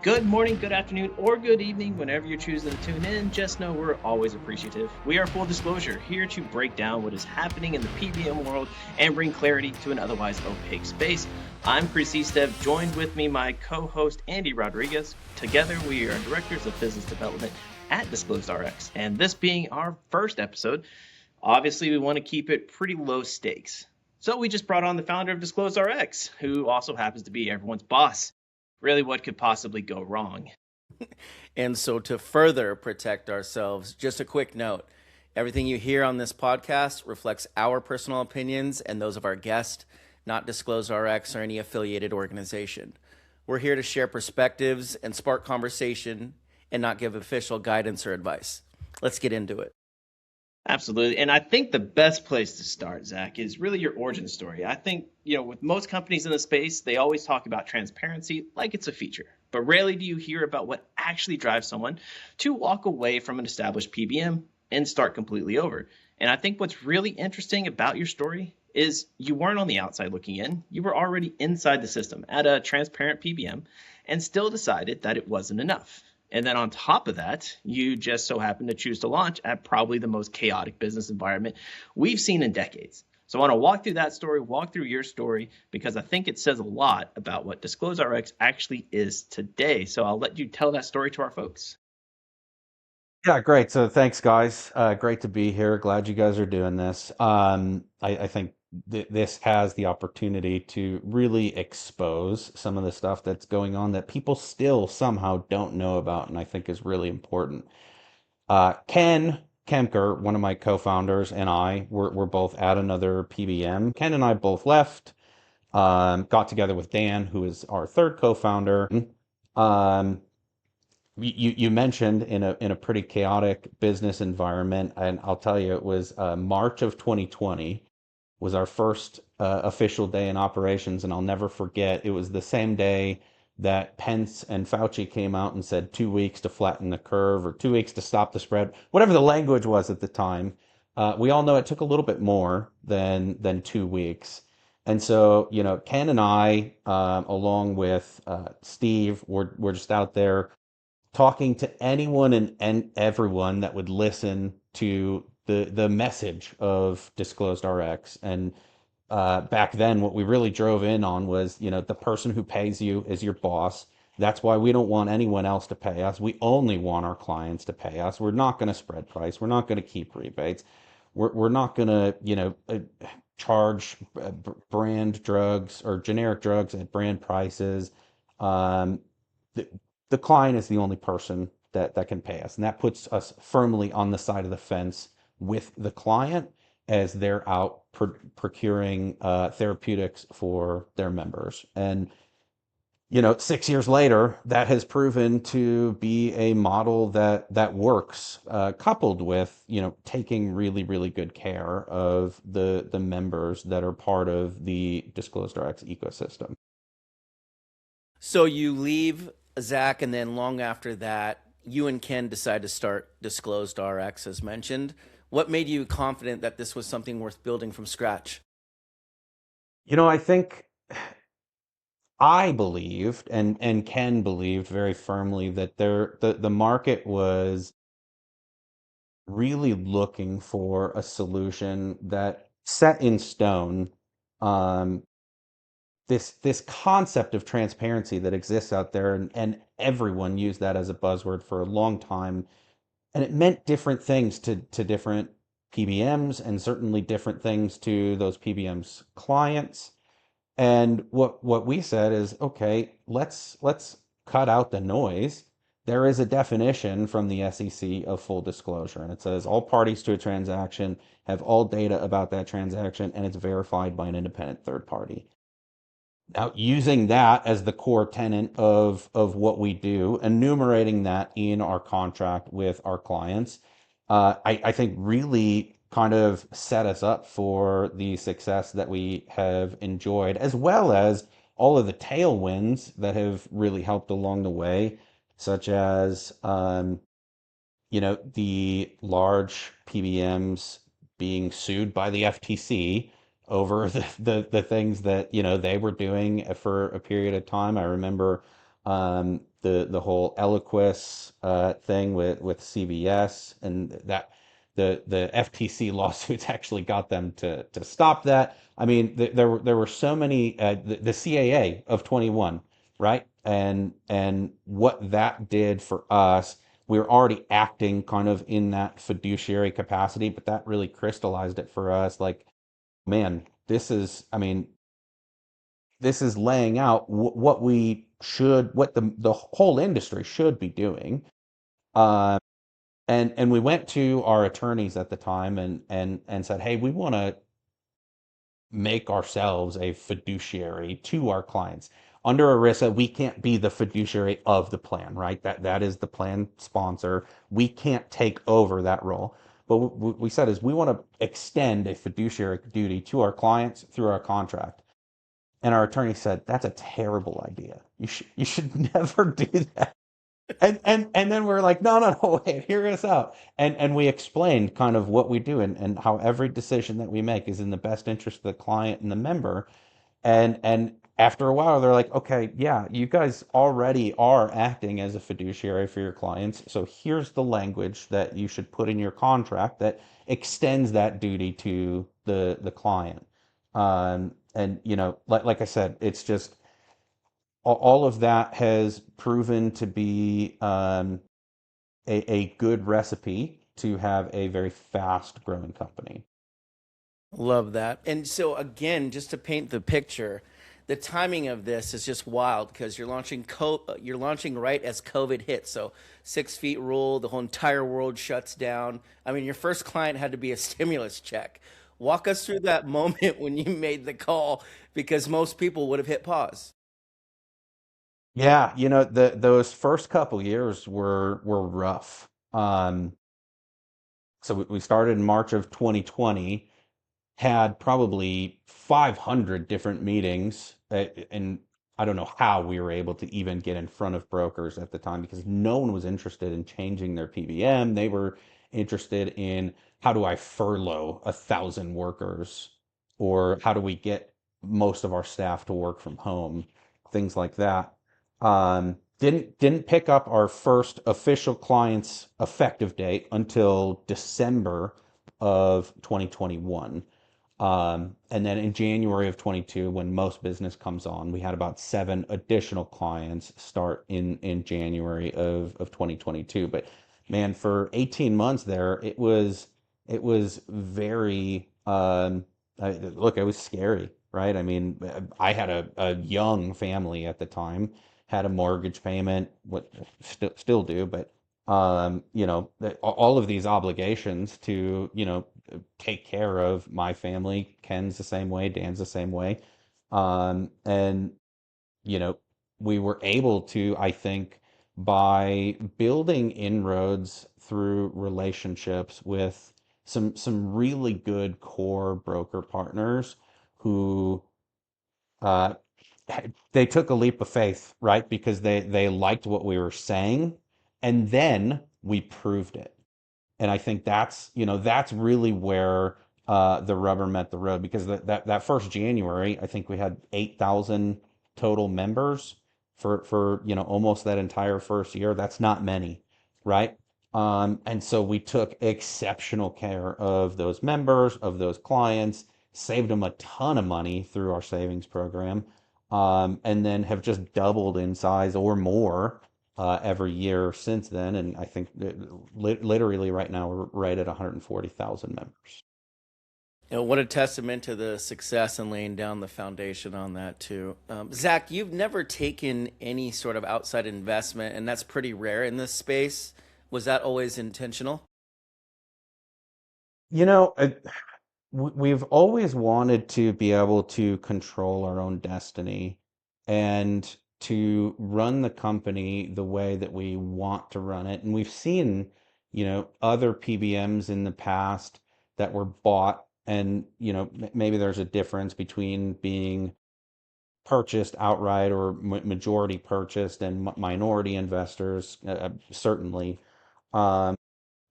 Good morning, good afternoon, or good evening, whenever you're choosing to tune in. Just know we're always appreciative. We are Full Disclosure, here to break down what is happening in the PBM world and bring clarity to an otherwise opaque space. I'm Chris Estev, joined with me my co-host Andy Rodriguez. Together, we are directors of business development at DisclosedRx, and this being our first episode, obviously we want to keep it pretty low stakes. So we just brought on the founder of DisclosedRx, who also happens to be everyone's boss. Really, what could possibly go wrong? And so, to further protect ourselves, just a quick note: everything you hear on this podcast reflects our personal opinions and those of our guest, not DisclosedRx or any affiliated organization. We're here to share perspectives and spark conversation and not give official guidance or advice. Let's get into it. Absolutely. And I think the best place to start, Zach, is really your origin story. I think, with most companies in the space, they always talk about transparency like it's a feature. But rarely do you hear about what actually drives someone to walk away from an established PBM and start completely over. And I think what's really interesting about your story is you weren't on the outside looking in. You were already inside the system at a transparent PBM and still decided that it wasn't enough. And then on top of that, you just so happen to choose to launch at probably the most chaotic business environment we've seen in decades. So I want to walk through that story, walk through your story, because I think it says a lot about what DisclosedRx actually is today. So I'll let you tell that story to our folks. Yeah, great. So thanks, guys. Great to be here. Glad you guys are doing this. I think this has the opportunity to really expose some of the stuff that's going on that people still somehow don't know about, and I think is really important. Ken Kemker, one of my co-founders, and I were both at another PBM. Ken and I both left, got together with Dan, who is our third co-founder. Um, you mentioned in a pretty chaotic business environment, and I'll tell you, it was March of 2020 was our first official day in operations, and I'll never forget. It was the same day that Pence and Fauci came out and said 2 weeks to flatten the curve or 2 weeks to stop the spread, whatever the language was at the time. We all know it took a little bit more than 2 weeks. And so, Ken and I, along with Steve, we're just out there talking to anyone and everyone that would listen to the message of DisclosedRx. And back then, what we really drove in on was, the person who pays you is your boss. That's why we don't want anyone else to pay us. We only want our clients to pay us. We're not going to spread price. We're not going to keep rebates. We're not going to, charge brand drugs or generic drugs at brand prices. The, the client is the only person that can pay us. And that puts us firmly on the side of the fence with the client as they're out procuring therapeutics for their members. And 6 years later, that has proven to be a model that works, coupled with taking really, really good care of the members that are part of the DisclosedRx ecosystem. So, you leave Zach, and then long after that, you and Ken decide to start DisclosedRx, as mentioned. What made you confident that this was something worth building from scratch? I think I believed and Ken believed very firmly that the market was really looking for a solution that set in stone um, this concept of transparency that exists out there, and everyone used that as a buzzword for a long time, and it meant different things to different PBMs, and certainly different things to those PBMs clients. And what we said is, okay, let's cut out the noise. There is a definition from the SEC of full disclosure, and it says all parties to a transaction have all data about that transaction, and it's verified by an independent third party. Now, using that as the core tenet of what we do, enumerating that in our contract with our clients, I think really kind of set us up for the success that we have enjoyed, as well as all of the tailwinds that have really helped along the way, such as the large PBMs being sued by the FTC over the things that they were doing for a period of time. I remember The whole Eliquis thing with CVS, and that the FTC lawsuits actually got them to stop that. I mean, there were so many the CAA of 21, right? And what that did for us, we were already acting kind of in that fiduciary capacity, but that really crystallized it for us. Like, man, I mean, this is laying out what we should, what the whole industry should be doing. Uh, and we went to our attorneys at the time and said, hey, we want to make ourselves a fiduciary to our clients. Under ERISA, we can't be the fiduciary of the plan, right? That is the plan sponsor. We can't take over that role. But what we said is we want to extend a fiduciary duty to our clients through our contract. And our attorney said, that's a terrible idea. You should never do that. And then we're like, no, wait, hear us out. And we explained kind of what we do and how every decision that we make is in the best interest of the client and the member. And after a while, they're like, okay, yeah, you guys already are acting as a fiduciary for your clients. So here's the language that you should put in your contract that extends that duty to the client. And like I said, it's just all of that has proven to be a good recipe to have a very fast growing company. Love that. And so again, just to paint the picture, the timing of this is just wild because you're launching right as COVID hit. So 6 feet rule, the whole entire world shuts down. I mean, your first client had to be a stimulus check. Walk us through that moment when you made the call because most people would have hit pause. Yeah, those first couple years were rough. So we started in March of 2020, had probably 500 different meetings, and I don't know how we were able to even get in front of brokers at the time because no one was interested in changing their PBM. They were interested in how do I furlough 1,000 workers, or how do we get most of our staff to work from home, things like that. Didn't pick up our first official client's effective date until December of 2021. And then in January of 22, when most business comes on, we had about 7 additional clients start in January of 2022. But man, for 18 months there, it was very look, it was scary, right? I mean, I had a young family at the time, had a mortgage payment, what still do, but all of these obligations to, take care of my family. Ken's the same way, Dan's the same way. And you know, we were able to, I think, by building inroads through relationships with some really good core broker partners who uh, they took a leap of faith, right? Because they liked what we were saying, and then we proved it. And I think that's really where the rubber met the road because that first January, I think we had 8,000 total members for almost that entire first year. That's not many, right? And so we took exceptional care of those members, of those clients, saved them a ton of money through our savings program, and then have just doubled in size or more every year since then. And I think that literally right now we're right at 140,000 members. What a testament to the success and laying down the foundation on that too. Zach, you've never taken any sort of outside investment, and that's pretty rare in this space. Was that always intentional? You know, we've always wanted to be able to control our own destiny and to run the company the way that we want to run it. And we've seen, other PBMs in the past that were bought, and, maybe there's a difference between being purchased outright or majority purchased and minority investors, certainly. Um,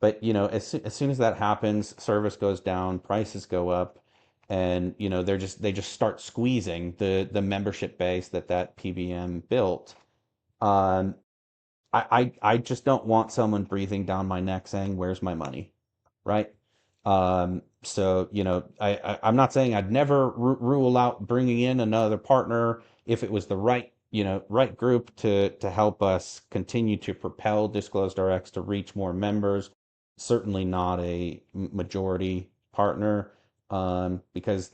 but as soon as that happens, service goes down, prices go up, and they just start squeezing the membership base that PBM built. Um, I just don't want someone breathing down my neck saying, "Where's my money?" Right? So, I'm not saying I'd never rule out bringing in another partner if it was the right group to help us continue to propel DisclosedRx to reach more members. Certainly not a majority partner, because,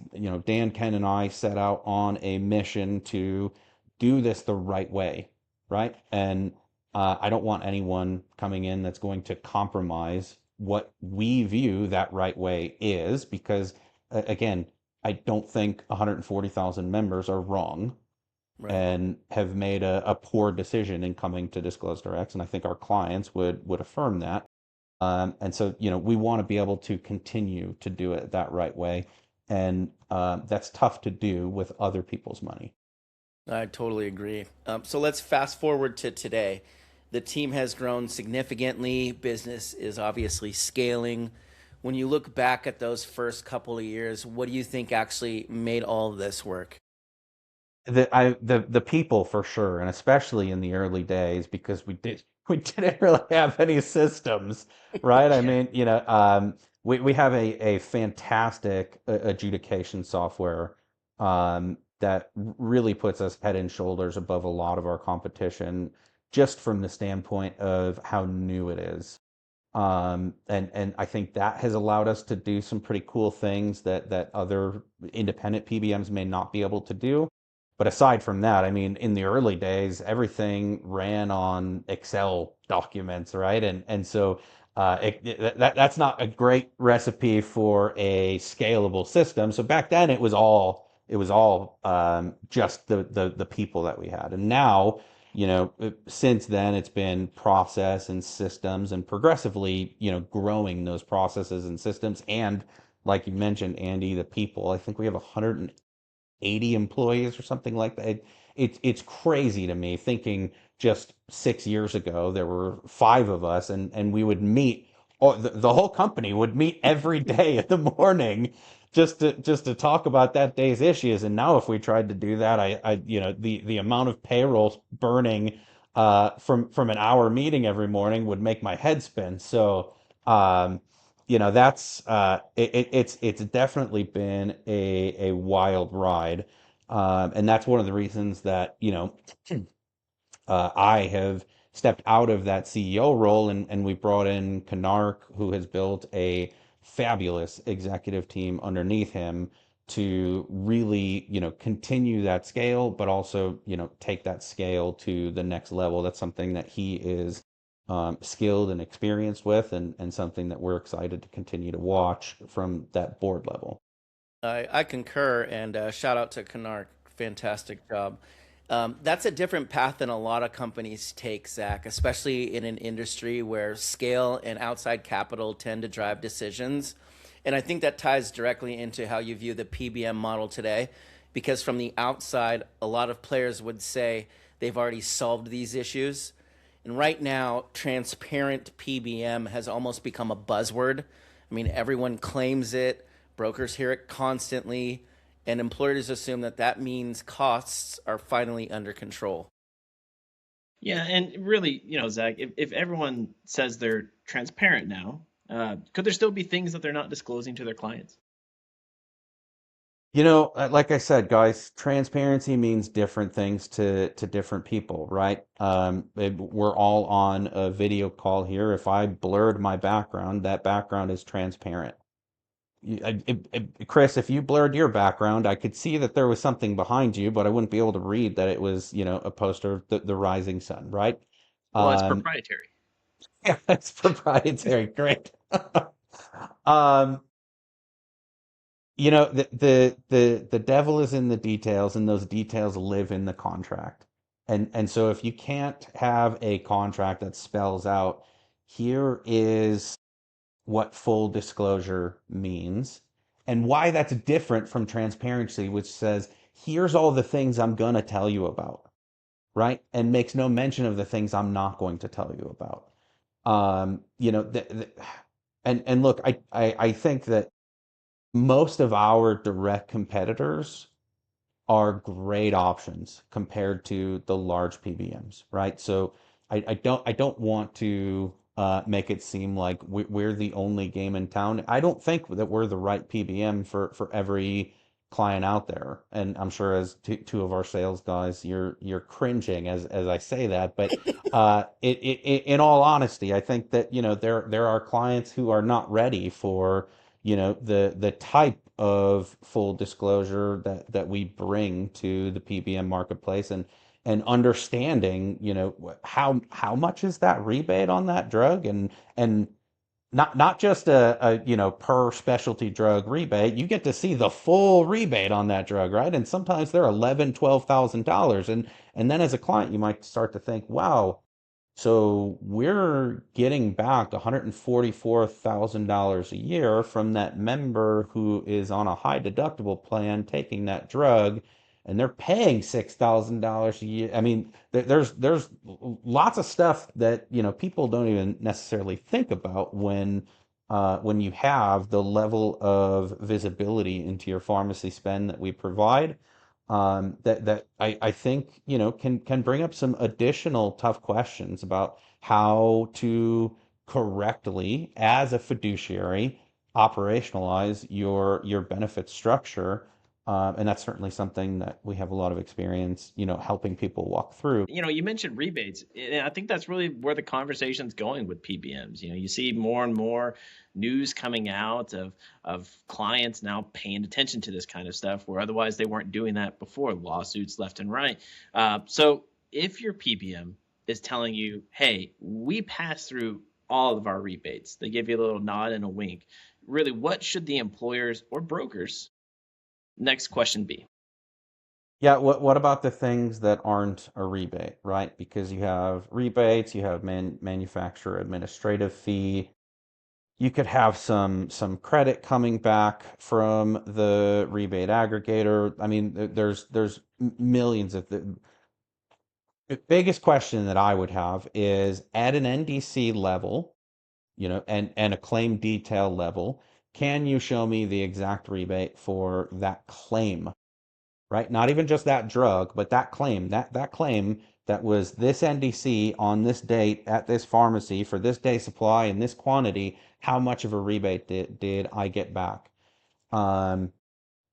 Dan, Ken, and I set out on a mission to do this the right way, right? And I don't want anyone coming in that's going to compromise what we view that right way is, because, again, I don't think 140,000 members are wrong Right. and have made a poor decision in coming to DisclosedRx, and I think our clients would affirm that. And so, we want to be able to continue to do it that right way, and that's tough to do with other people's money. I totally agree. So let's fast forward to today. The team has grown significantly. Business is obviously scaling. When you look back at those first couple of years, what do you think actually made all of this work? The people for sure, and especially in the early days, because we didn't really have any systems, right? I Yeah. mean, we have a fantastic adjudication software, that really puts us head and shoulders above a lot of our competition, just from the standpoint of how new it is. And I think that has allowed us to do some pretty cool things that other independent PBMs may not be able to do. But aside from that, I mean, in the early days, everything ran on Excel documents, right? And so that's not a great recipe for a scalable system. So back then, it was all just the people that we had. And now, since then, it's been process and systems, and progressively, growing those processes and systems. And like you mentioned, Andy, the people. I think we have 180 employees or something like that. It's crazy to me, thinking just 6 years ago there were five of us, and we would meet, or the whole company would meet every day in the morning, just to talk about that day's issues. And now, if we tried to do that, the amount of payroll burning from an hour meeting every morning would make my head spin. So, that's it's definitely been a wild ride, and that's one of the reasons that, I have stepped out of that CEO role, and we brought in Canark, who has built a fabulous executive team underneath him to really, continue that scale, but also, take that scale to the next level. That's something that he is skilled and experienced with, and something that we're excited to continue to watch from that board level. I concur, and shout out to Canark. Fantastic job. That's a different path than a lot of companies take, Zach, especially in an industry where scale and outside capital tend to drive decisions. And I think that ties directly into how you view the PBM model today, because from the outside, a lot of players would say they've already solved these issues. And right now, transparent PBM has almost become a buzzword. I mean, everyone claims it, brokers hear it constantly, and employers assume that that means costs are finally under control. Yeah, and really, Zach, if everyone says they're transparent now, could there still be things that they're not disclosing to their clients? Like I said, guys, transparency means different things to different people, right? We're all on a video call here. If I blurred my background, that background is transparent. Chris, if you blurred your background, I could see that there was something behind you, but I wouldn't be able to read that it was, a poster of the rising sun, right? Well, it's Um, proprietary. yeah, it's proprietary. Great. Um, the devil is in the details, and those details live in the contract. And so, if you can't have a contract that spells out, here is what full disclosure means, and why that's different from transparency, which says, here's all the things I'm going to tell you about, right? And makes no mention of the things I'm not going to tell you about. And look, I think that most of our direct competitors are great options compared to the large PBMs, right? So I don't want to make it seem like we're the only game in town. I don't think that we're the right PBM for every client out there. And I'm sure as two of our sales guys, you're cringing as I say that. But in all honesty, I think that there are clients who are not ready for the type of full disclosure that we bring to the PBM marketplace, and understanding how much is that rebate on that drug, and not just a per specialty drug rebate. You get to see the full rebate on that drug, right? And sometimes they're 11, $12,000, and then as a client you might start to think, wow, so we're getting back $144,000 a year from that member who is on a high deductible plan taking that drug, and they're paying $6,000 a year. I mean, there's lots of stuff that people don't even necessarily think about when you have the level of visibility into your pharmacy spend that we provide, that I think can bring up some additional tough questions about how to correctly, as a fiduciary, operationalize your benefit structure. And that's certainly something that we have a lot of experience, helping people walk through. You mentioned rebates, and I think that's really where the conversation's going with PBMs. You see more and more news coming out of clients now paying attention to this kind of stuff, where otherwise they weren't doing that before. Lawsuits left and right. So if your PBM is telling you, "Hey, we pass through all of our rebates," they give you a little nod and a wink. Really, what should the employers or brokers, next question, be? Yeah, what about the things that aren't a rebate, right? Because you have rebates, you have manufacturer administrative fee. You could have some credit coming back from the rebate aggregator. I mean, there's millions of the biggest question that I would have is at an NDC level, and a claim detail level, can you show me the exact rebate for that claim, right? Not even just that drug, but that claim, that claim that was this NDC on this date at this pharmacy for this day supply in this quantity. How much of a rebate did I get back? Um,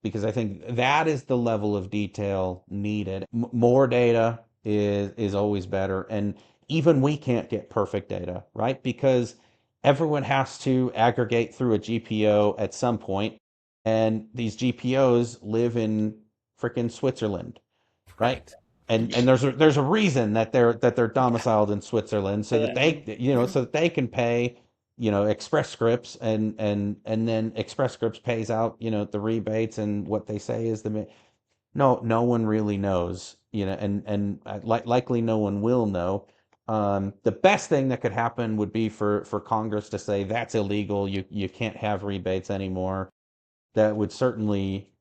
because I think that is the level of detail needed. More data is always better, and even we can't get perfect data, right? Because everyone has to aggregate through a GPO at some point, and these GPOs live in freaking Switzerland, right? Right. And there's a reason that they're domiciled in Switzerland, so that Yeah. they can pay Express Scripts, and then Express Scripts pays out the rebates, and what they say is no one really knows, and likely no one will know. The best thing that could happen would be for Congress to say that's illegal. You can't have rebates anymore. That would certainly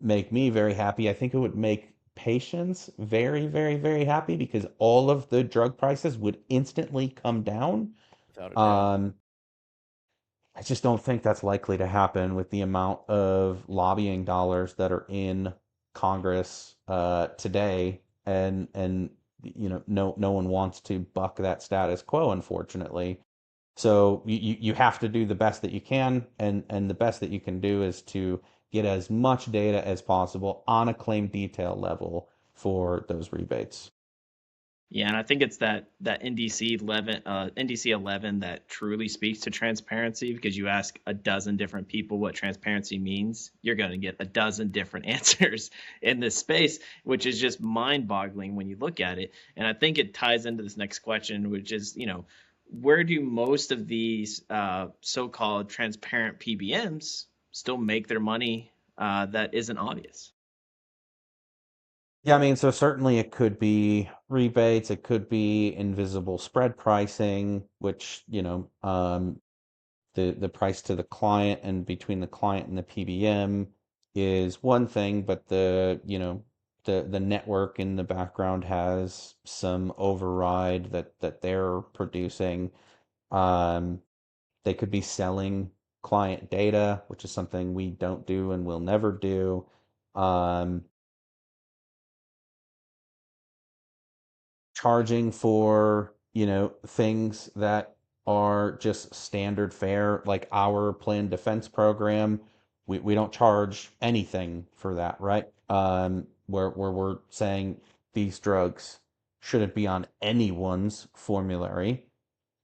make me very happy. I think it would make patients very, very, very happy, because all of the drug prices would instantly come down. Without a doubt. Um, I just don't think that's likely to happen with the amount of lobbying dollars that are in Congress today, and no one wants to buck that status quo, unfortunately. So you have to do the best that you can, and the best that you can do is to get as much data as possible on a claim detail level for those rebates. Yeah, and I think it's that NDC 11 that truly speaks to transparency, because you ask a dozen different people what transparency means, you're going to get a dozen different answers in this space, which is just mind-boggling when you look at it. And I think it ties into this next question, which is, where do most of these so-called transparent PBMs still make their money that isn't obvious? Yeah, I mean, so certainly it could be rebates, it could be invisible spread pricing, which, the price to the client and between the client and the PBM is one thing, but the network in the background has some override that they're producing. Um, they could be selling client data, which is something we don't do and will never do. Um, charging for, things that are just standard fare, like our planned defense program. We don't charge anything for that, right? Where we're saying these drugs shouldn't be on anyone's formulary.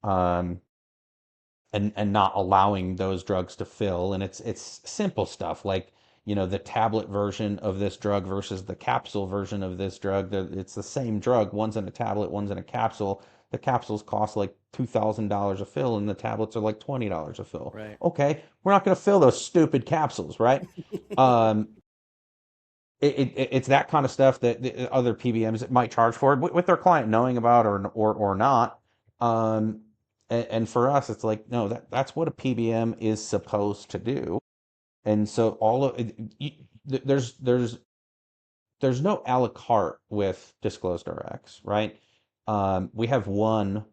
Um, and not allowing those drugs to fill. And it's simple stuff like, the tablet version of this drug versus the capsule version of this drug. It's the same drug. One's in a tablet, one's in a capsule. The capsules cost like $2,000 a fill, and the tablets are like $20 a fill. Right. Okay, we're not going to fill those stupid capsules, right? um, it's that kind of stuff that the other PBMs might charge for with their client knowing about or not. Um, and for us, it's like, no, that's what a PBM is supposed to do. And so all of there's no a la carte with DisclosedRx, right? We have one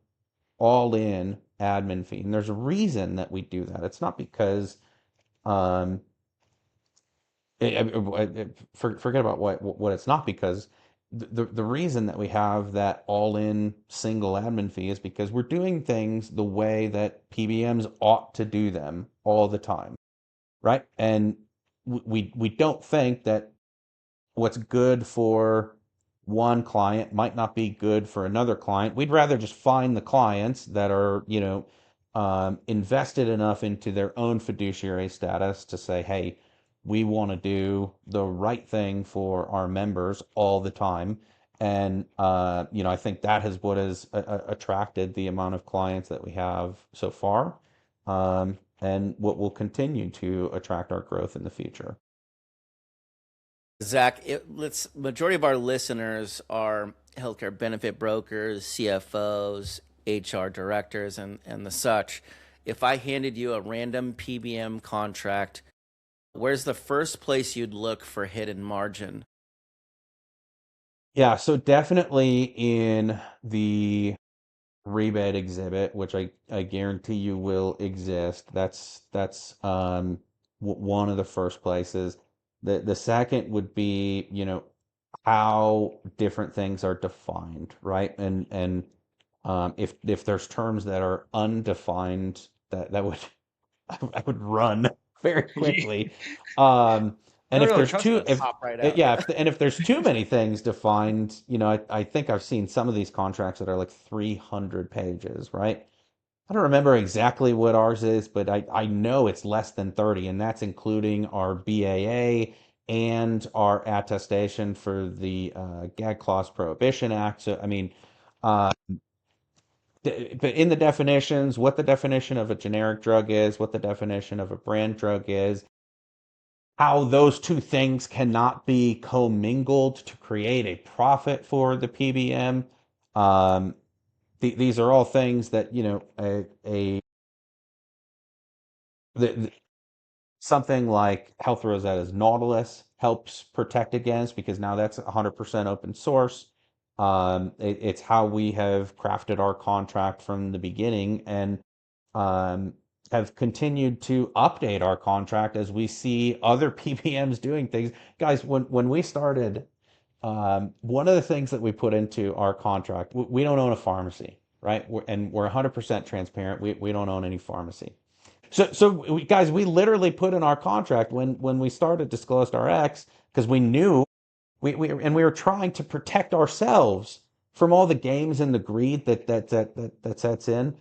all-in admin fee, and there's a reason that we do that. It's not because um, forget about what it's not because the reason that we have that all-in single admin fee is because we're doing things the way that PBMs ought to do them all the time, right? And we don't think that what's good for one client might not be good for another client. We'd rather just find the clients that are, invested enough into their own fiduciary status to say, hey, we want to do the right thing for our members all the time. And, I think that is what has attracted the amount of clients that we have so far, and what will continue to attract our growth in the future. Zach, majority of our listeners are healthcare benefit brokers, CFOs, HR directors, and the such. If I handed you a random PBM contract, where's the first place you'd look for hidden margin? Yeah, so definitely in the rebate exhibit, which I guarantee you will exist. That's one of the first places. The second would be, how different things are defined, right? And if there's terms that are undefined, that would I would run very quickly. Um, and No, if no, there's trust too, us. if Pop right out. yeah, and if there's too many things defined, I think I've seen some of these contracts that are like 300 pages, right? I don't remember exactly what ours is, but I know it's less than 30, and that's including our BAA and our attestation for the Gag Clause Prohibition Act. So, I mean, uh, but in the definitions, what the definition of a generic drug is, what the definition of a brand drug is, how those two things cannot be commingled to create a profit for the PBM. Um, these are all things that, the, something like Health Rosetta's Nautilus helps protect against, because now that's 100% open source. It's how we have crafted our contract from the beginning, and um, have continued to update our contract as we see other PBMs doing things. Guys, when we started, one of the things that we put into our contract, we don't own a pharmacy, right? We're 100% transparent. We don't own any pharmacy. So guys, we literally put in our contract when we started DisclosedRx, because we knew we were trying to protect ourselves from all the games and the greed that sets in.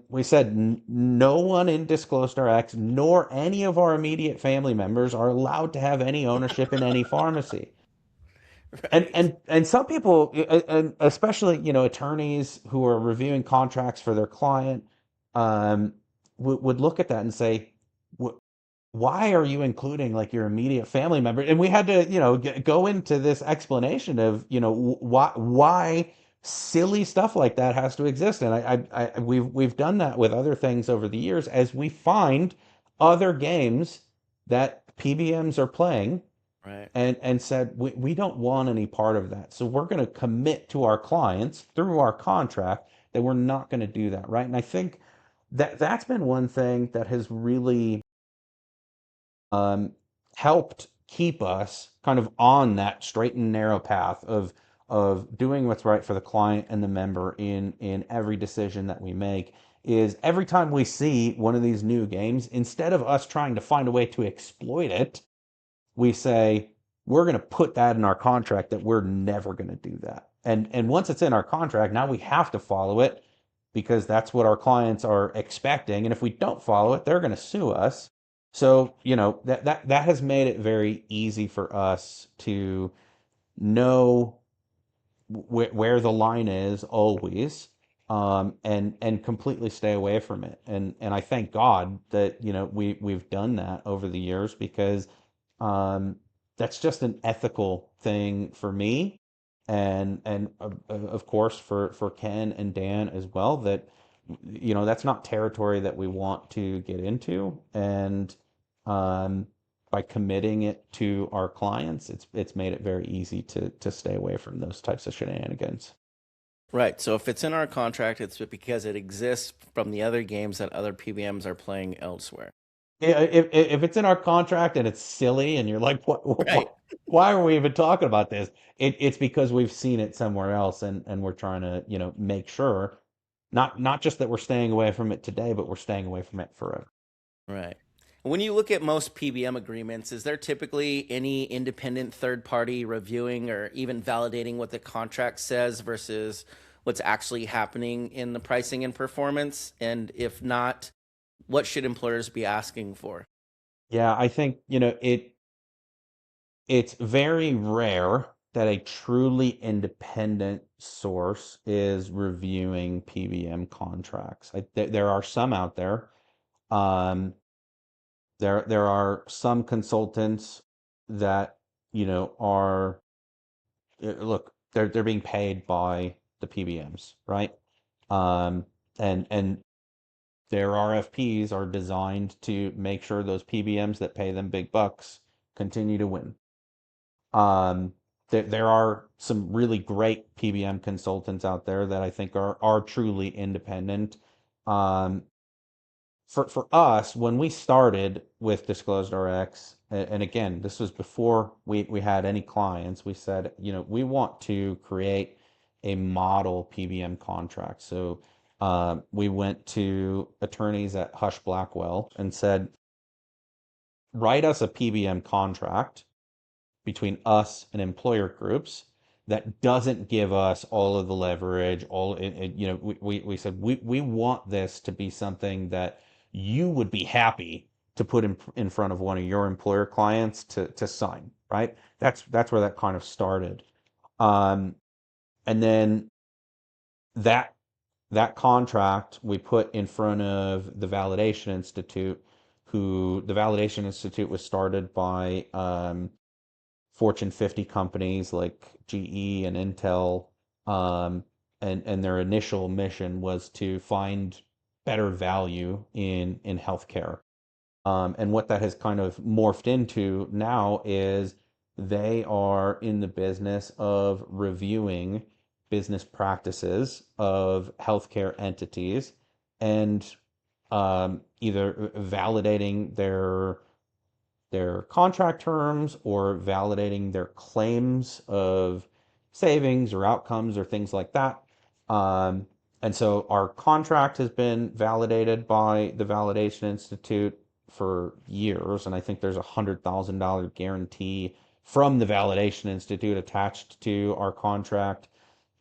We said no one in DisclosedRx nor any of our immediate family members are allowed to have any ownership in any pharmacy. And Right. and and some people, and especially attorneys who are reviewing contracts for their client, um, would look at that and say, why are you including like your immediate family member? And we had to, go into this explanation of, why silly stuff like that has to exist. And we've done that with other things over the years as we find other games that PBMs are playing, Right. and said we don't want any part of that. So we're going to commit to our clients through our contract that we're not going to do that, right? And I think that's been one thing that has really helped keep us kind of on that straight and narrow path of of doing what's right for the client and the member in every decision that we make is every time we see one of these new games, instead of us trying to find a way to exploit it, we say, we're going to put that in our contract that we're never going to do that. And once it's in our contract, now we have to follow it because that's what our clients are expecting. And if we don't follow it, they're going to sue us. So, that has made it very easy for us to know where the line is always, and completely stay away from it. And I thank God that we've done that over the years because um, that's just an ethical thing for me, and of course for Ken and Dan as well. That that's not territory that we want to get into, and um, by committing it to our clients, it's made it very easy to stay away from those types of shenanigans. Right. So if it's in our contract, it's because it exists from the other games that other PBMs are playing elsewhere. Yeah, if it's in our contract and it's silly and you're like, Right. why are we even talking about this? It's because we've seen it somewhere else, and we're trying to, make sure not just that we're staying away from it today, but we're staying away from it forever. Right. When you look at most PBM agreements, is there typically any independent third party reviewing or even validating what the contract says versus what's actually happening in the pricing and performance? And if not, what should employers be asking for? Yeah, I think, it's very rare that a truly independent source is reviewing PBM contracts. There are some out there. Um, there are some consultants that, are look, they're being paid by the PBMs, right? Um, and their RFPs are designed to make sure those PBMs that pay them big bucks continue to win. There are some really great PBM consultants out there that I think are truly independent. Um, for us, when we started with DisclosedRx, and again, this was before we had any clients, we said, we want to create a model PBM contract. So we went to attorneys at Hush Blackwell and said, write us a PBM contract between us and employer groups that doesn't give us all of the leverage. We said we want this to be something that you would be happy to put in front of one of your employer clients to sign, right? That's where that kind of started. Um, and then that that contract we put in front of the Validation Institute, who the Validation Institute was started by Fortune 50 companies like GE and Intel, and their initial mission was to find better value in healthcare. And what that has kind of morphed into now is they are in the business of reviewing business practices of healthcare entities and either validating their contract terms or validating their claims of savings or outcomes or things like that. And so our contract has been validated by the Validation Institute for years, and I think there's $100,000 guarantee from the Validation Institute attached to our contract.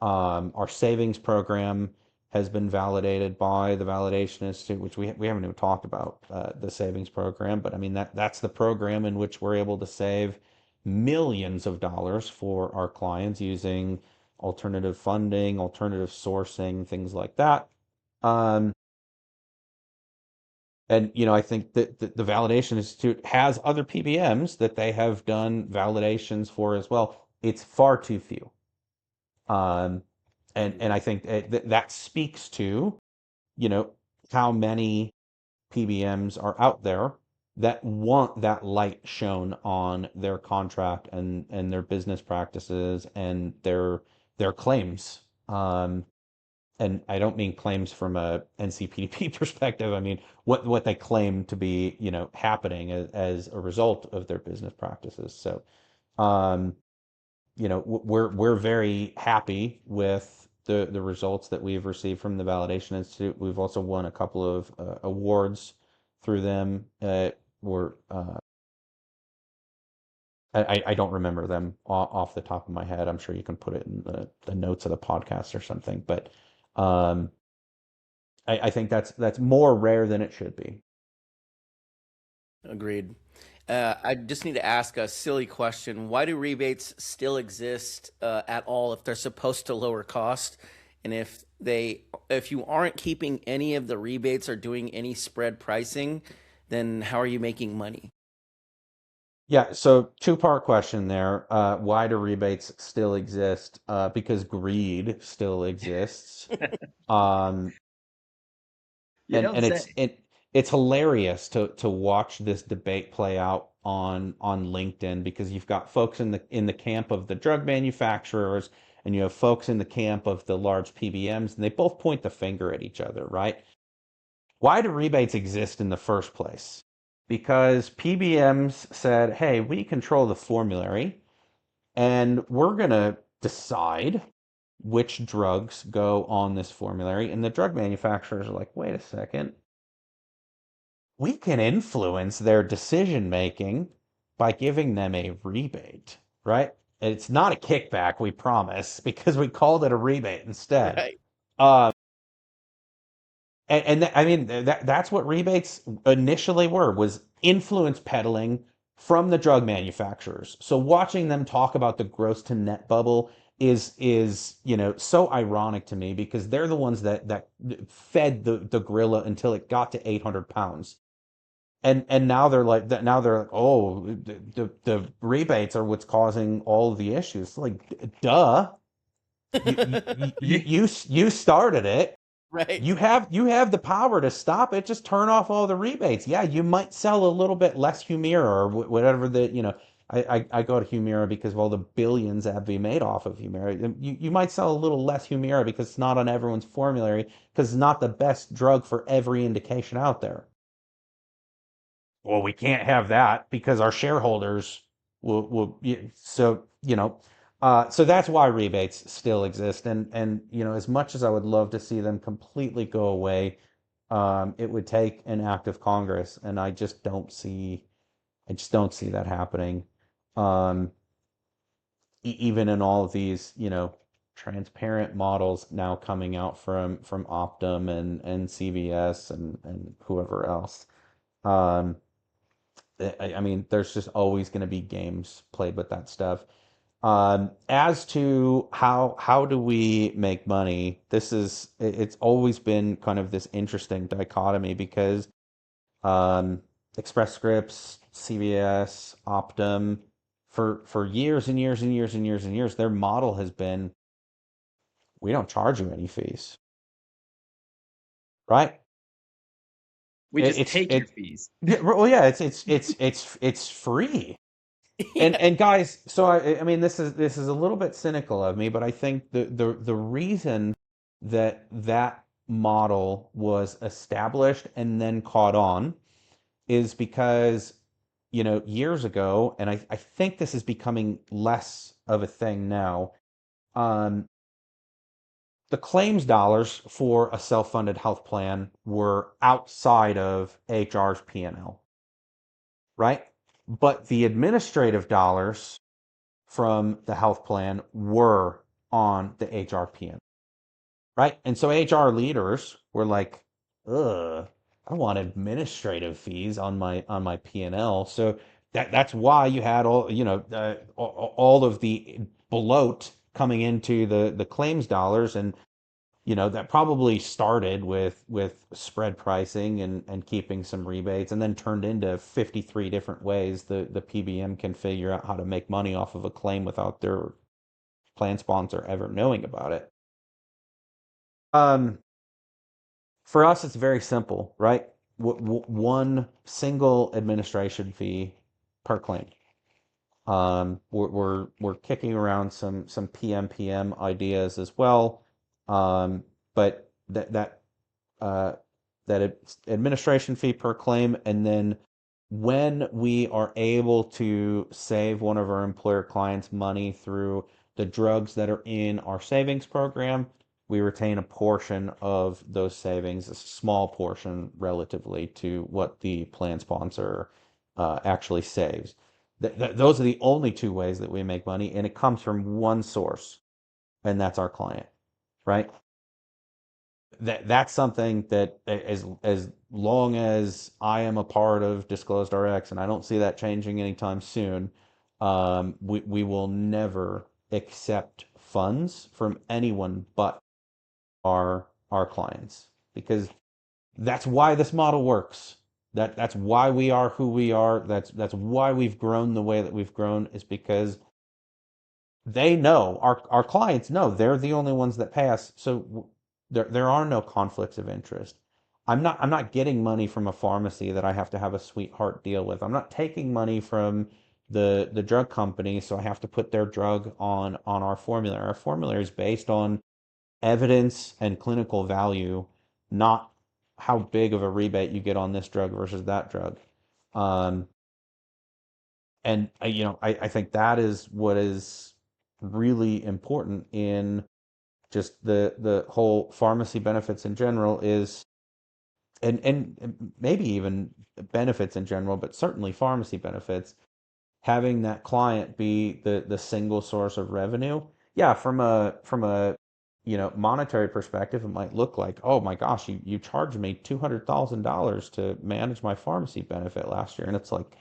Our savings program has been validated by the Validation Institute, which we haven't even talked about the savings program, but I mean that's the program in which we're able to save millions of dollars for our clients using alternative funding, alternative sourcing, things like that. Um, and I think that the Validation Institute has other PBMs that they have done validations for as well. It's far too few. Um, and I think that speaks to, you know, how many PBMs are out there that want that light shown on their contract and their business practices and their claims. And I don't mean claims from a NCPDP perspective. I mean what they claim to be, happening as a result of their business practices. So, um, we're very happy with the results that we've received from the Validation Institute. We've also won a couple of awards through them. We're I don't remember them off the top of my head. I'm sure you can put it in the notes of the podcast or something. But um, I think that's more rare than it should be. Agreed. I just need to ask a silly question. Why do rebates still exist at all if they're supposed to lower cost? And if you aren't keeping any of the rebates or doing any spread pricing, then how are you making money? Yeah, so two-part question there. Why do rebates still exist? Because greed still exists. Um, You and don't and say. it's hilarious to watch this debate play out on LinkedIn, because you've got folks in the camp of the drug manufacturers, and you have folks in the camp of the large PBMs, and they both point the finger at each other, right? Why do rebates exist in the first place? Because PBMs said, "Hey, we control the formulary, and we're going to decide which drugs go on this formulary." And the drug manufacturers are like, "Wait a second. We can influence their decision making by giving them a rebate," right? It's not a kickback, we promise, because we called it a rebate instead. Right. Uh, I mean, that's what rebates initially were, was influence peddling from the drug manufacturers. So watching them talk about the gross to net bubble is so ironic to me, because they're the ones that fed the gorilla until it got to 800 pounds. And now they're like, oh, the rebates are what's causing all of the issues. Like, duh, you started it. Right. You have the power to stop it. Just turn off all the rebates. Yeah, you might sell a little bit less Humira, or whatever I go to Humira because of all the billions that be made off of Humira. You might sell a little less Humira because it's not on everyone's formulary, because it's not the best drug for every indication out there. Well, we can't have that because our shareholders will so that's why rebates still exist. And as much as I would love to see them completely go away, it would take an act of Congress, and I just don't see that happening. Um, Even in all of these, transparent models now coming out from Optum and CVS and whoever else. Um, I mean, there's just always going to be games played with that stuff. As to how do we make money, it's always been kind of this interesting dichotomy, because um, Express Scripts, CVS, Optum, for years and years and years and years and years, their model has been, we don't charge you any fees, right? We It, just it's take your it fees. Yeah, well, yeah, it's free. And Yeah. and guys, so I mean, this is a little bit cynical of me, but I think the reason that model was established and then caught on is because, years ago, and I think this is becoming less of a thing now. um, the claims dollars for a self-funded health plan were outside of HR's P&L, right? But the administrative dollars from the health plan were on the HRPN, right? And so HR leaders were like, ugh, I want administrative fees on my P&L. So that's why you had all of the bloat coming into the claims dollars. And that probably started with spread pricing and keeping some rebates, and then turned into 53 different ways the PBM can figure out how to make money off of a claim without their plan sponsor ever knowing about it. Um, for us, it's very simple, right? One single administration fee per claim. We're kicking around some PMPM ideas as well, but that administration fee per claim, and then when we are able to save one of our employer clients money through the drugs that are in our savings program, we retain a portion of those savings, a small portion relatively to what the plan sponsor actually saves. Those are the only two ways that we make money, and it comes from one source, and that's our client, right? That's something that as long as I am a part of DisclosedRx, and I don't see that changing anytime soon, we will never accept funds from anyone but our clients, because that's why this model works. That's why we are who we are. That's why we've grown the way that we've grown, is because they know, our clients know, they're the only ones that pay us. So there are no conflicts of interest. I'm not getting money from a pharmacy that I have to have a sweetheart deal with. I'm not taking money from the drug company, so I have to put their drug on our formulary. Our formulary is based on evidence and clinical value, not how big of a rebate you get on this drug versus that drug. Um, and I think that is what is really important in just the whole pharmacy benefits in general is, and maybe even benefits in general, but certainly pharmacy benefits, having that client be the single source of revenue. Yeah, from a monetary perspective, it might look like, oh my gosh, you charged me $200,000 to manage my pharmacy benefit last year, and it's like,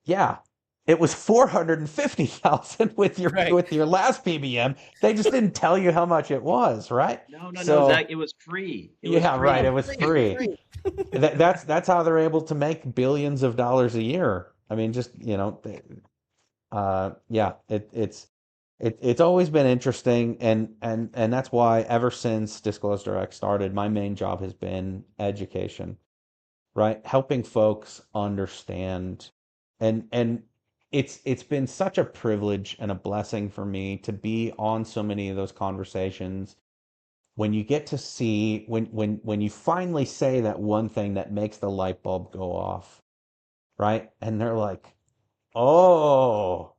yeah, it was 450,000 with your Right. with your last PBM. They just didn't tell you how much it was, right? No, Zach. So It was free. It was yeah, right. free. It was Free, free. free. That's how they're able to make billions of dollars a year. I mean, just yeah, it's always been interesting, and that's why ever since DisclosedRx started, my main job has been education, right? Helping folks understand, and it's been such a privilege and a blessing for me to be on so many of those conversations, when you get to see, when you finally say that one thing that makes the light bulb go off, right? And they're like, "Oh,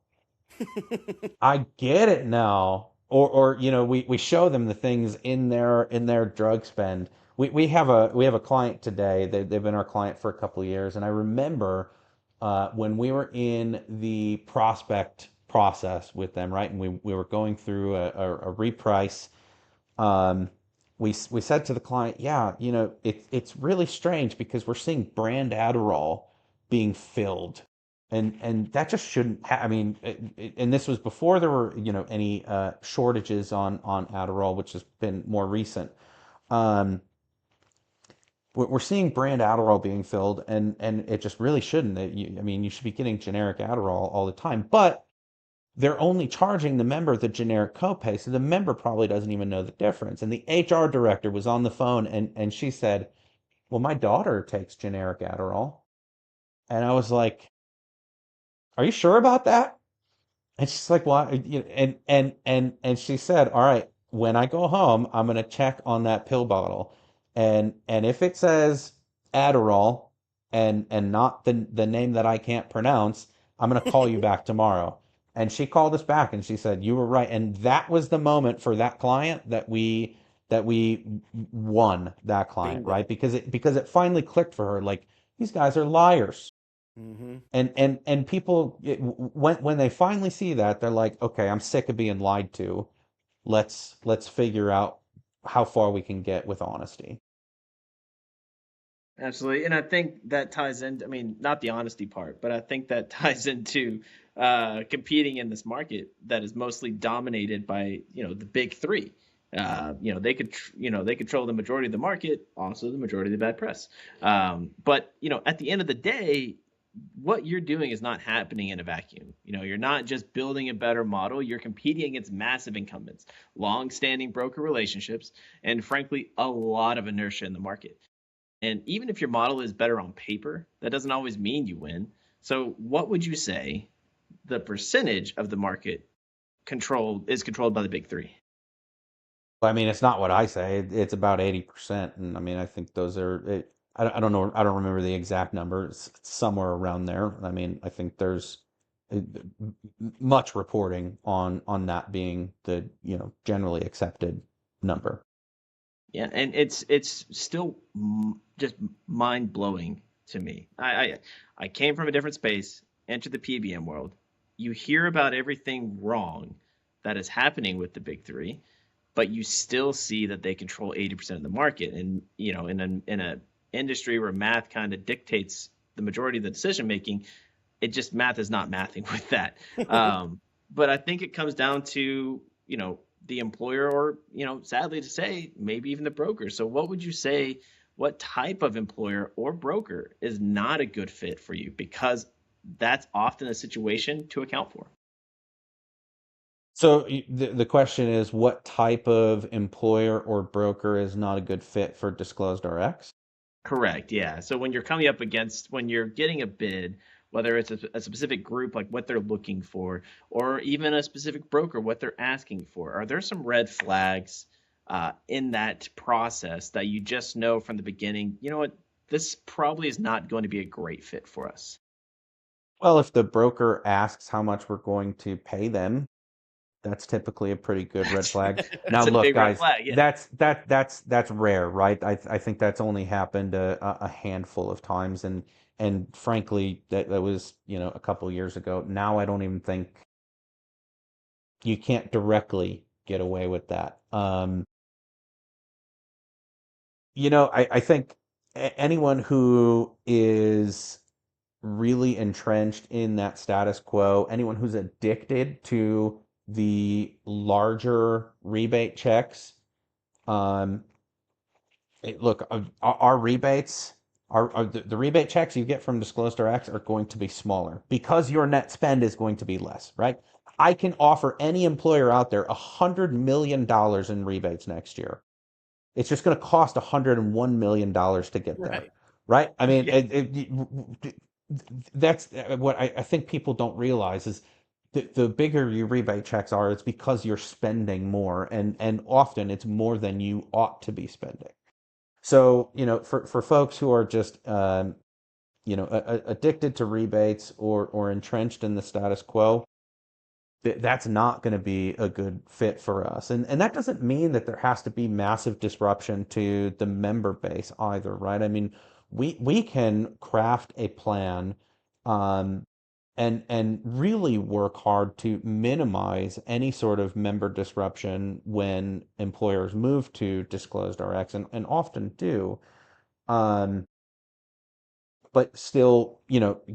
I get it now." Or we show them the things in their drug spend. We have a client today. They've been our client for a couple of years, and I remember when we were in the prospect process with them, right? And we were going through a reprice. um, we said to the client, yeah, it's really strange because we're seeing brand Adderall being filled, and that just shouldn't I mean, and this was before there were any shortages on Adderall, which has been more recent. Um, we're seeing brand Adderall being filled, and it just really shouldn't. I mean, you should be getting generic Adderall all the time, but they're only charging the member the generic copay, so the member probably doesn't even know the difference. And the HR director was on the phone, and she said, "Well, my daughter takes generic Adderall." And I was like, "Are you sure about that?" And she's like, "Why?" And she said, "All right, when I go home, I'm gonna check on that pill bottle, and if it says Adderall and not the name that I can't pronounce, I'm gonna call you back tomorrow." And she called us back and she said, "You were right." And that was the moment for that client that we won that client, Bingo. right? Because it finally clicked for her, like, these guys are liars. Hmm. And people, when they finally see that, they're like, okay, I'm sick of being lied to. Let's figure out how far we can get with honesty. Absolutely. And I think that ties in, I mean, not the honesty part, but I think that ties into competing in this market that is mostly dominated by, the big three. They control the majority of the market, also the majority of the bad press. But, at the end of the day, what you're doing is not happening in a vacuum. You're not just building a better model, you're competing against massive incumbents, long-standing broker relationships, and frankly, a lot of inertia in the market. And even if your model is better on paper, that doesn't always mean you win. So, what would you say the percentage of the market controlled by the big three? I mean, it's not what I say. It's about 80%, and I mean, I think those are. I don't know, I don't remember the exact number. It's somewhere around there. I mean, I think there's uh, much reporting on that being the, generally accepted number. Yeah, and it's still just mind blowing to me. I came from a different space, entered the PBM world. You hear about everything wrong that is happening with the big three, but you still see that they control 80% of the market. And in a industry where math kind of dictates the majority of the decision making, it just math is not mathing with that. But I think it comes down to the employer, or sadly to say, maybe even the broker. So what would you say? What type of employer or broker is not a good fit for you? Because that's often a situation to account for. So the question is, what type of employer or broker is not a good fit for Disclosed RX? Correct. Yeah. So when you're coming up against, when you're getting a bid, whether it's a specific group, like what they're looking for, or even a specific broker, what they're asking for, are there some red flags in that process that you just know from the beginning, you know what, this probably is not going to be a great fit for us? Well, if the broker asks how much we're going to pay them, that's typically a pretty good red That's flag. Now, that's a look, big red guys, flag. Yeah. that's rare, right? I think that's only happened a handful of times, and frankly, that was, a couple years ago. Now I don't even think you can't directly get away with that. I think anyone who is really entrenched in that status quo, anyone who's addicted to the larger rebate checks, um, look, our rebates, the rebate checks you get from DisclosedRx are going to be smaller because your net spend is going to be less, right? I can offer any employer out there $100 million in rebates next year. It's just going to cost $101 million to get there, Right. right? I mean, Yeah. that's what I think people don't realize is the bigger your rebate checks are, it's because you're spending more, and often it's more than you ought to be spending. So, for folks who are just addicted to rebates or entrenched in the status quo, that's not going to be a good fit for us. And that doesn't mean that there has to be massive disruption to the member base either, right? I mean, we can craft a plan, um, and really work hard to minimize any sort of member disruption when employers move to Disclosed RX, and often do. Um, but still,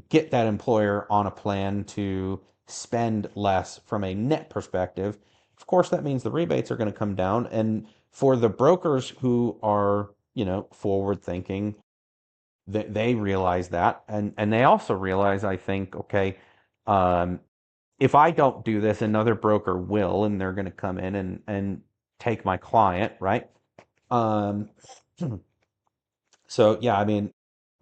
get that employer on a plan to spend less from a net perspective. Of course, that means the rebates are going to come down. And for the brokers who are, forward thinking, they realize that. And they also realize, I think, okay, um, if I don't do this, another broker will, and they're going to come in and take my client, right? Um, So yeah, I mean,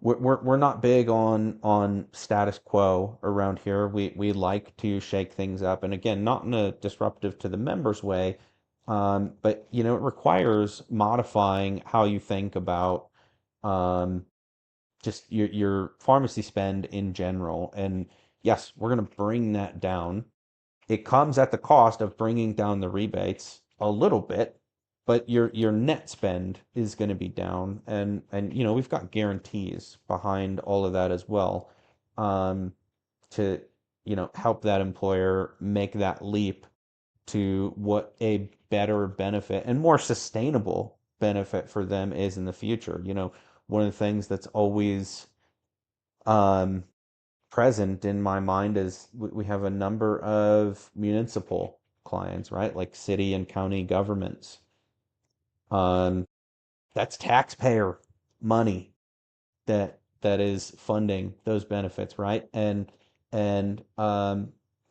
we're not big on status quo around here. We like to shake things up, and again, not in a disruptive to the members way, but it requires modifying how you think about um, just your pharmacy spend in general. And yes, we're going to bring that down. It comes at the cost of bringing down the rebates a little bit, but your net spend is going to be down, and we've got guarantees behind all of that as well, um, to help that employer make that leap to what a better benefit and more sustainable benefit for them is in the future. One of the things that's always um, present in my mind is we have a number of municipal clients, right? Like city and county governments. Um, that's taxpayer money that is funding those benefits, right? And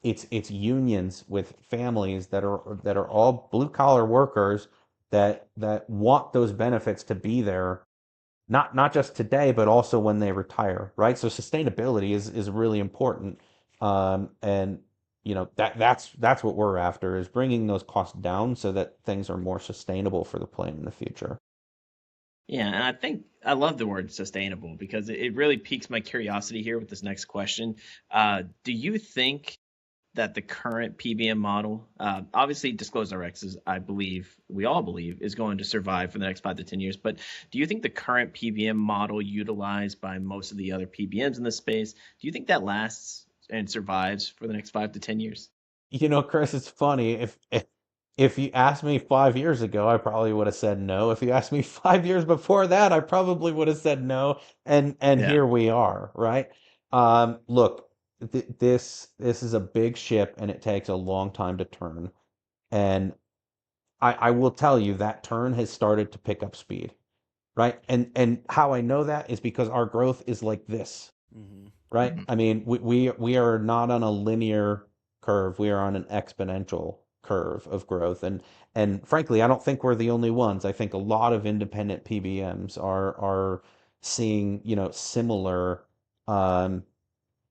it's unions with families that are all blue collar workers that want those benefits to be there, not just today, but also when they retire, right? So sustainability is really important, and that's what we're after, is bringing those costs down so that things are more sustainable for the plan in the future. Yeah, and I think I love the word sustainable because it really piques my curiosity here with this next question. Do you think that the current PBM model, obviously DisclosedRx is, I believe, we all believe, is going to survive for the next 5 to 10 years. But do you think the current PBM model utilized by most of the other PBMs in this space, do you think that lasts and survives for the next 5 to 10 years? Chris, it's funny. If you asked me 5 years ago, I probably would have said no. If you asked me 5 years before that, I probably would have said no. And Yeah. here we are, right? Look, this is a big ship, and it takes a long time to turn. And I will tell you that turn has started to pick up speed, right? And how I know that is because our growth is like this, Hmm. right? Mhm. I mean, we are not on a linear curve. We are on an exponential curve of growth. And frankly, I don't think we're the only ones. I think a lot of independent PBMs are seeing, um,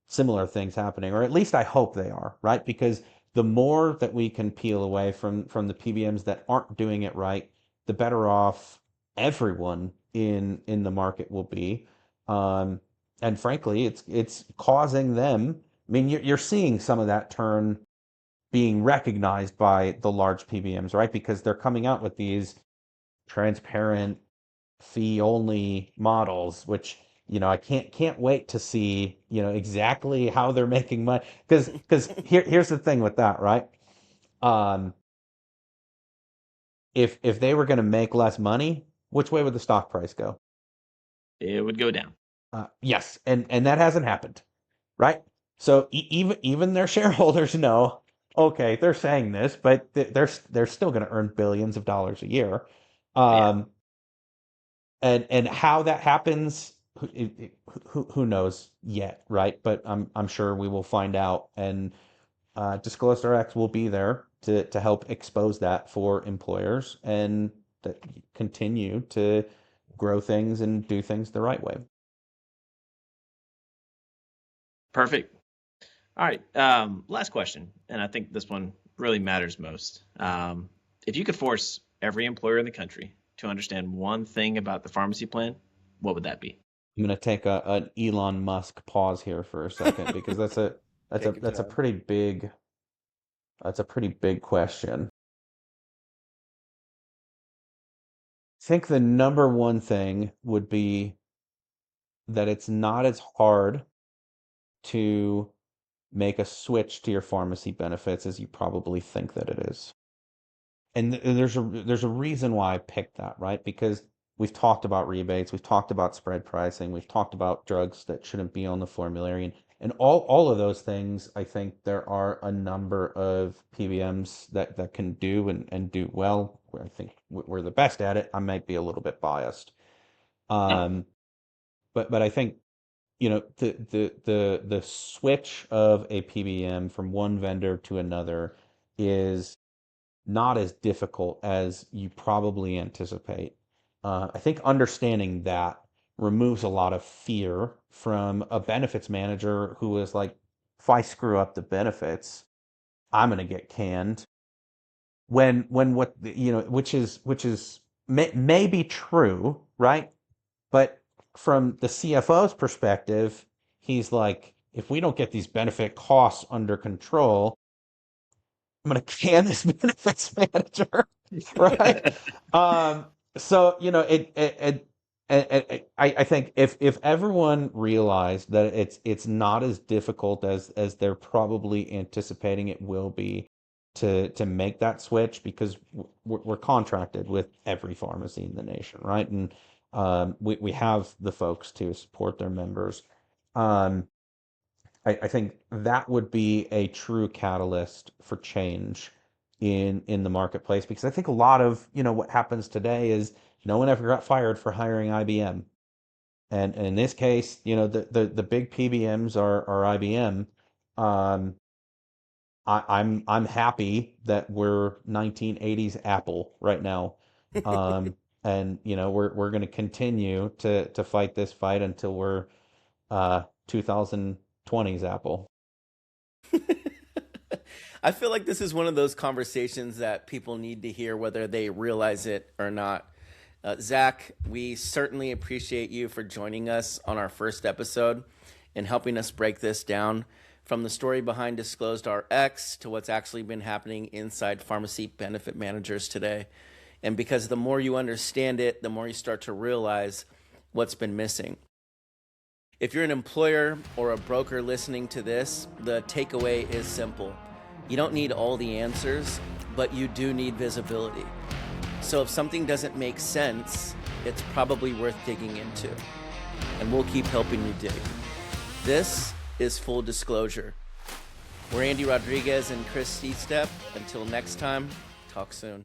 similar things happening, or at least I hope they are, right? Because the more that we can peel away from the PBMs that aren't doing it right, the better off everyone in the market will be. Um, and frankly, it's causing them. I mean, you're seeing some of that turn being recognized by the large PBMs, right? Because they're coming out with these transparent fee only models, which I can't wait to see exactly how they're making money. Because here's the thing with that, right? Um, if they were going to make less money, which way would the stock price go? It would go down. Yes, and that hasn't happened, right? So even their shareholders know, okay, they're saying this, but they're still going to earn billions of dollars a year. Yeah. Um, and how that happens, who knows yet, right? But I'm sure we will find out, and DisclosedRx will be there to help expose that for employers and that continue to grow things and do things the right way. Perfect. All right. Last question, and I think this one really matters most. If you could force every employer in the country to understand one thing about the pharmacy plan, what would that be? I'm going to take an Elon Musk pause here for a second because Take your that's a time. pretty big question. I think the number one thing would be that it's not as hard to make a switch to your pharmacy benefits as you probably think that it is. And there's a reason why I picked that, right? Because we've talked about rebates, we've talked about spread pricing, we've talked about drugs that shouldn't be on the formulary, and all of those things. I think there are a number of PBMs that can do and do well. I think we're the best at it. I might be a little bit biased, No. um, but I think the switch of a PBM from one vendor to another is not as difficult as you probably anticipate. I think understanding that removes a lot of fear from a benefits manager who is like, if I screw up the benefits, I'm going to get canned. When what which is may be true, right? But from the CFO's perspective, he's like, if we don't get these benefit costs under control, I'm going to can this benefits manager, right? Um, so I think if everyone realized that it's not as difficult as they're probably anticipating it will be to make that switch, because we're contracted with every pharmacy in the nation, right? And we have the folks to support their members. Um, I think that would be a true catalyst for change in the marketplace, because I think a lot of what happens today is no one ever got fired for hiring IBM, and in this case, the big PBMs are IBM. Um, I'm happy that we're 1980s Apple right now, um, and we're going to continue to fight this fight until we're 2020s Apple. I feel like this is one of those conversations that people need to hear, whether they realize it or not. Zack, we certainly appreciate you for joining us on our first episode and helping us break this down from the story behind DisclosedRx to what's actually been happening inside pharmacy benefit managers today. And because the more you understand it, the more you start to realize what's been missing. If you're an employer or a broker listening to this, the takeaway is simple. You don't need all the answers, but you do need visibility. So if something doesn't make sense, it's probably worth digging into. And we'll keep helping you dig. This is Full Disclosure. We're Andy Rodriguez and Chris Seastep. Until next time, talk soon.